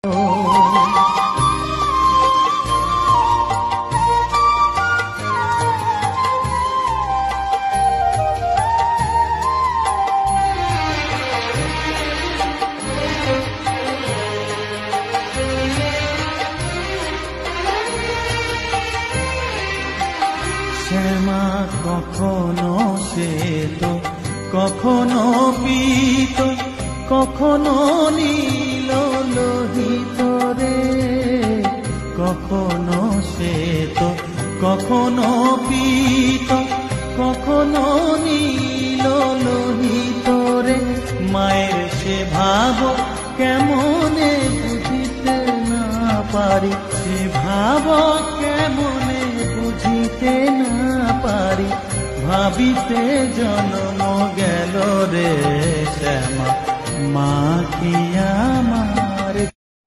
শ্যামা কখনো শ্বেত, কখনো পীত, কখনো নীল লোহিত রে। কখনো শ্বেত, কখনো পীত, কখনো নীল লোহিত রে। মায়ের সে ভাব কেমনে বুঝিতে না পারি, সে ভাব কেমনে বুঝিতে না পারি। ভাবিতে জন্ম গেল রে শ্যামা, মা কি আমার